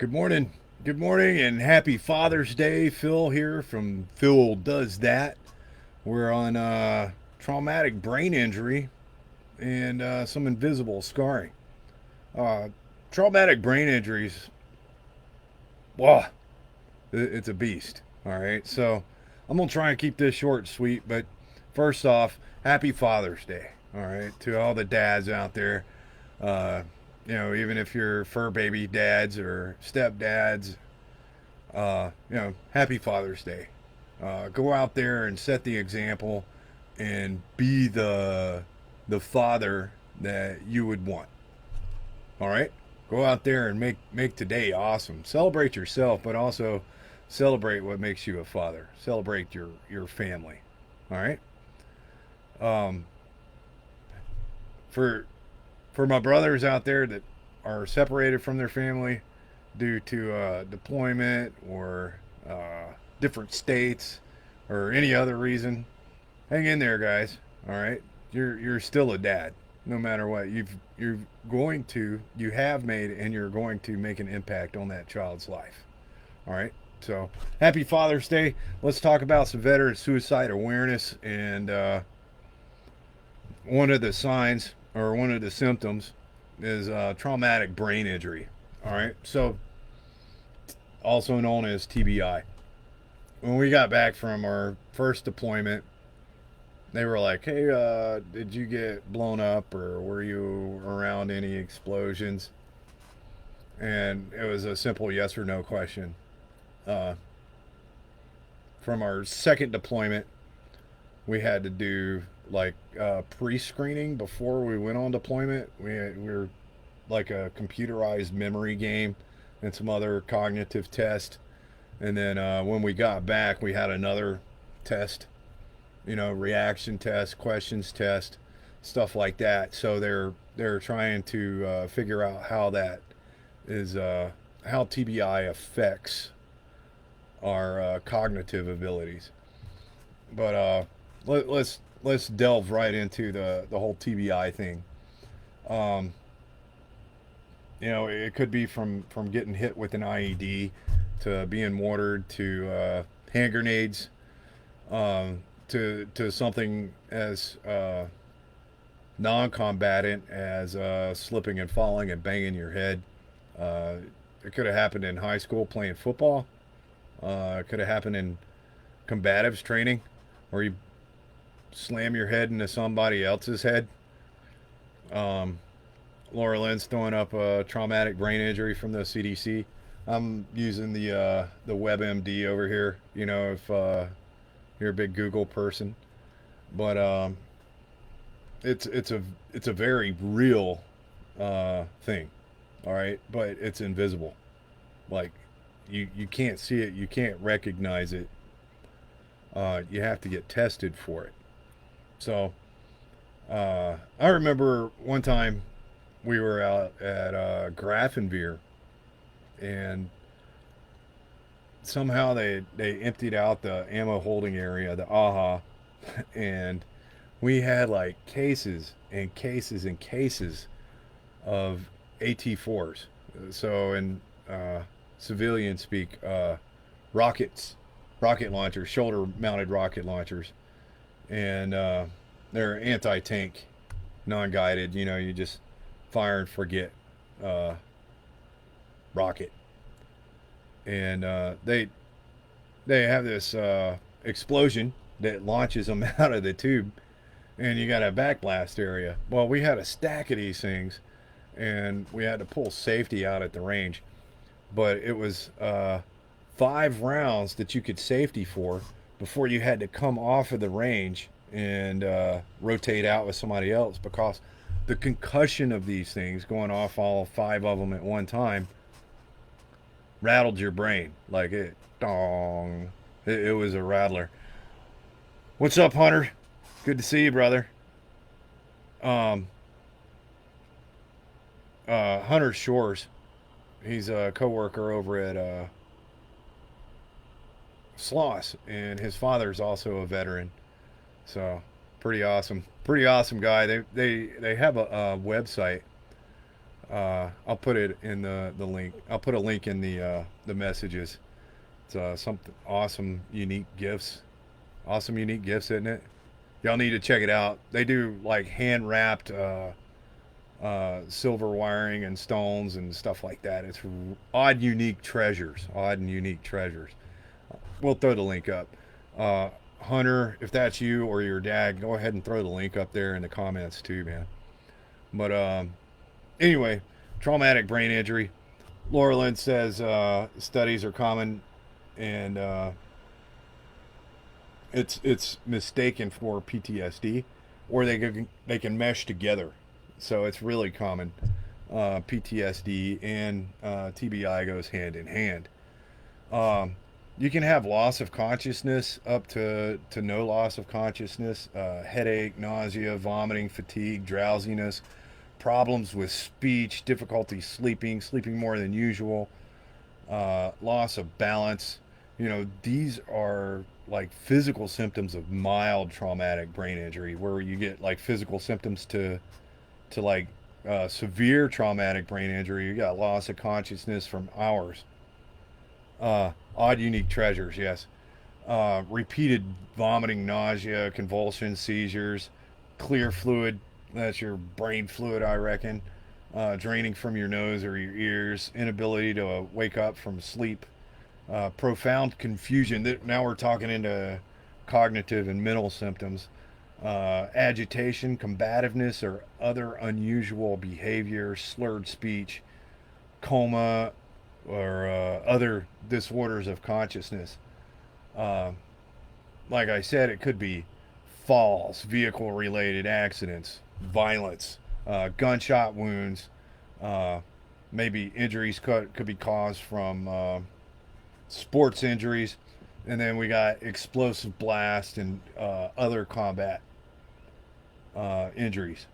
Good morning. Good morning and happy Father's Day. Phil here from Phil Does That. We're on traumatic brain injury and some invisible scarring. Uh, Traumatic brain injuries, wow, it's a beast. All right. So I'm going to try and keep this short and sweet. But first off, happy Father's Day. All right. To all the dads out there. Uh, Even if you're fur baby dads or stepdads, happy Father's Day. Go out there and set the example and be the father that you would want. All right, go out there and make today awesome. Celebrate yourself, but also celebrate what makes you a father. Celebrate your family. All right. Um, for for my brothers out there that are separated from their family due to deployment or different states or any other reason, hang in there, guys. All right, you're still a dad, no matter what. You have made and you're going to make an impact on that child's life. All right. So happy Father's Day. Let's talk about some veteran suicide awareness and one of the signs or one of the symptoms is traumatic brain injury. All right. So also known as TBI. When we got back from our first deployment, they were like, "Hey, did you get blown up, or were you around any explosions?" And it was a simple yes or no question. Uh, from our second deployment, we had to do like pre-screening before we went on deployment. We were like a computerized memory game and some other cognitive test. And then when we got back, we had another test, reaction test, questions test, stuff like that. So they're trying to figure out how that is how TBI affects our cognitive abilities. But let's delve right into the whole TBI thing. Um, it could be from getting hit with an IED to being mortared to hand grenades, to something as non-combatant as slipping and falling and banging your head. Uh, it could have happened in high school playing football. It could have happened in combatives training, where you slam your head into somebody else's head. Um, Laura Lynn's throwing up a traumatic brain injury from the CDC. I'm using the WebMD over here. If you're a big Google person, but it's a very real thing. All right, but it's invisible. Like you can't see it, you can't recognize it. You have to get tested for it. So I remember one time we were out at Grafenveer, and somehow they emptied out the ammo holding area, the AHA, and we had like cases and cases and cases of AT4s. So in civilian speak, rockets, rocket launchers, shoulder-mounted rocket launchers, and they're anti-tank, non-guided. You just fire and forget uh, rocket, and they have this explosion that launches them out of the tube, and you got a backblast area. Well, we had a stack of these things, and we had to pull safety out at the range, but it was 5 rounds that you could safety for before you had to come off of the range and rotate out with somebody else, because the concussion of these things going off, all 5 of them at one time, rattled your brain like it dong. It was a rattler. What's up, Hunter? Good to see you, brother. Um, Hunter Shores. He's a coworker over at Sloss, and his father's also a veteran. So pretty awesome guy. They have a website I'll put it in the link. I'll put a link in the messages. It's something awesome, unique gifts. Awesome, unique gifts, isn't it? Y'all need to check it out. They do like hand wrapped silver wiring and stones and stuff like that. It's odd, unique treasures. Odd and unique treasures. We'll throw the link up. Hunter, if that's you or your dad, go ahead and throw the link up there in the comments too, man. But anyway, traumatic brain injury. Laura Lynn says studies are common, and it's mistaken for PTSD, or they can mesh together. So it's really common. PTSD and TBI goes hand in hand. Um, you can have loss of consciousness up to no loss of consciousness, headache, nausea, vomiting, fatigue, drowsiness, problems with speech, difficulty sleeping, sleeping more than usual, loss of balance. These are like physical symptoms of mild traumatic brain injury, where you get like physical symptoms to like severe traumatic brain injury. You got loss of consciousness from hours. Odd, unique treasures, yes. Repeated vomiting, nausea, convulsions, seizures, clear fluid. That's your brain fluid, I reckon. Draining from your nose or your ears, inability to wake up from sleep, profound confusion. Now we're talking into cognitive and mental symptoms, agitation, combativeness, or other unusual behavior, slurred speech, coma, or other disorders of consciousness. Uh, like I said, it could be falls, vehicle related accidents, violence, gunshot wounds, uh, maybe injuries could be caused from sports injuries. And then we got explosive blast and other combat injuries.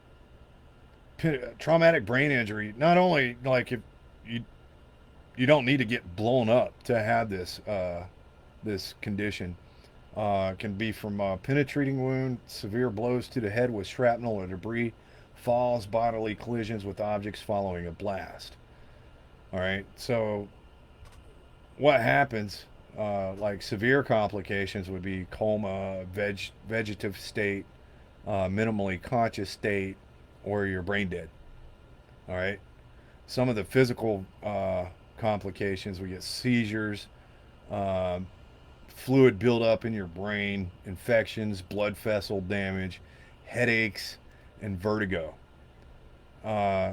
Traumatic brain injury, not only like if you you don't need to get blown up to have this condition. Can be from penetrating wound, severe blows to the head with shrapnel or debris, falls, bodily collisions with objects following a blast. All right, so what happens? Like severe complications would be coma, vegetative state, minimally conscious state, or you're brain dead. All right. Some of the physical complications, we get seizures, um, fluid buildup in your brain, infections, blood vessel damage, headaches, and vertigo. Uh,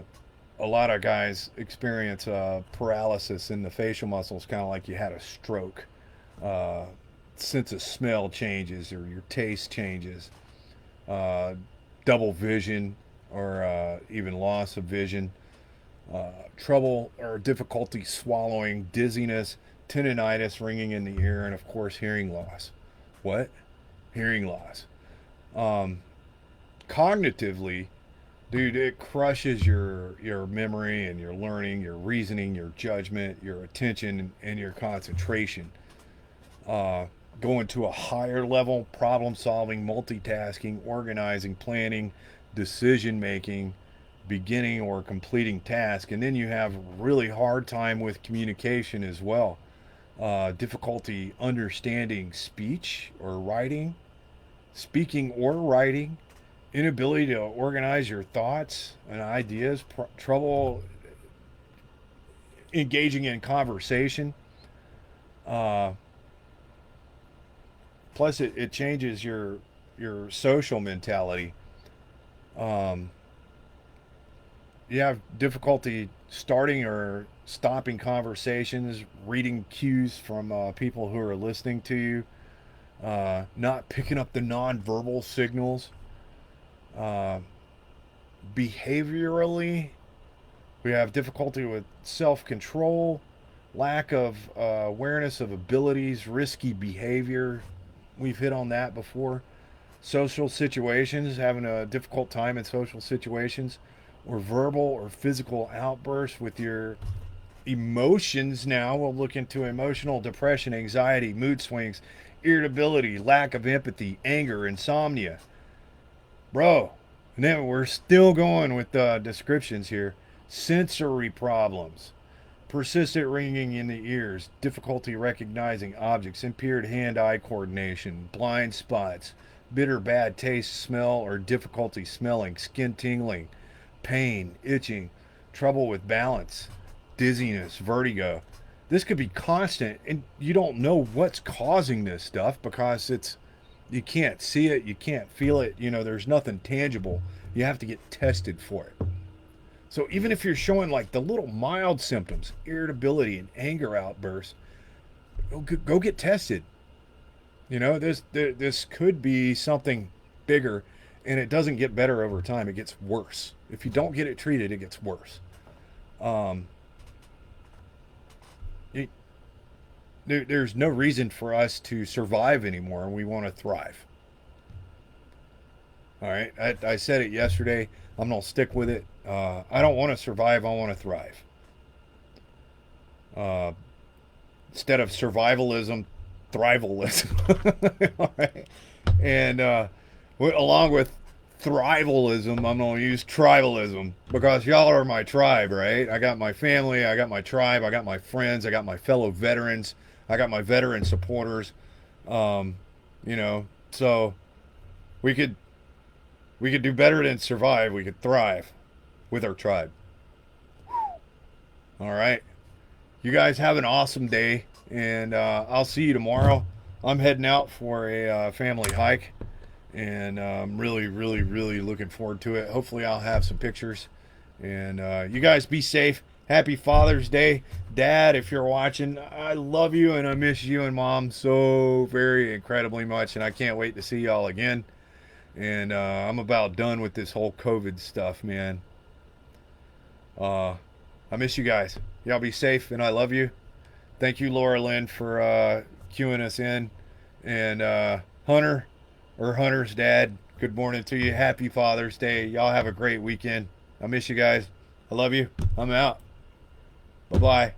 a lot of guys experience paralysis in the facial muscles, kind of like you had a stroke. Uh, Sense of smell changes, or your taste changes. Uh, Double vision, or even loss of vision. Trouble or difficulty swallowing, dizziness, tendonitis, ringing in the ear, and of course, hearing loss. What? Hearing loss. Um, Cognitively, dude, it crushes your memory and your learning, your reasoning, your judgment, your attention, and your concentration. Uh, Going to a higher level, problem solving, multitasking, organizing, planning, decision making, beginning or completing task. And then you have really hard time with communication as well. Difficulty understanding speech or writing, speaking or writing, inability to organize your thoughts and ideas, trouble engaging in conversation. Uh, Plus, it changes your social mentality. Um, you have difficulty starting or stopping conversations, reading cues from people who are listening to you, not picking up the nonverbal signals. Uh, Behaviorally, we have difficulty with self control, lack of awareness of abilities, risky behavior. We've hit on that before. Social situations, having a difficult time in social situations, or verbal or physical outbursts with your emotions. Now we'll look into emotional depression, anxiety, mood swings, irritability, lack of empathy, anger, insomnia. Bro, and then we're still going with descriptions here. sensory problems, persistent ringing in the ears, difficulty recognizing objects, impaired hand-eye coordination, blind spots, bitter bad taste, smell, or difficulty smelling, skin tingling, pain, itching, trouble with balance, dizziness, vertigo. This could be constant, and you don't know what's causing this stuff because you can't see it, you can't feel it, there's nothing tangible. You have to get tested for it. So even if you're showing like the little mild symptoms, irritability and anger outbursts, go get tested. This could be something bigger, and it doesn't get better over time. It gets worse. If you don't get it treated, it gets worse. Um, it, there's no reason for us to survive anymore. We want to thrive. All right. I said it yesterday. I'm going to stick with it. I don't want to survive. I want to thrive. Uh, Instead of survivalism, thrivalism. All right. And along with thrivalism, I'm going to use tribalism because y'all are my tribe, right? I got my family, I got my tribe, I got my friends, I got my fellow veterans, I got my veteran supporters. Um, so we could do better than survive. We could thrive with our tribe. All right. You guys have an awesome day, and I'll see you tomorrow. I'm heading out for a family hike, and I'm really, really, really looking forward to it. Hopefully, I'll have some pictures. And you guys be safe. Happy Father's Day. Dad, if you're watching, I love you, and I miss you and Mom so very incredibly much, and I can't wait to see y'all again. And I'm about done with this whole COVID stuff, man. I miss you guys. Y'all be safe, and I love you. Thank you, Laura Lynn, for queuing us in. And Hunter's dad, good morning to you. Happy Father's Day. Y'all have a great weekend. I miss you guys. I love you. I'm out. Bye-bye.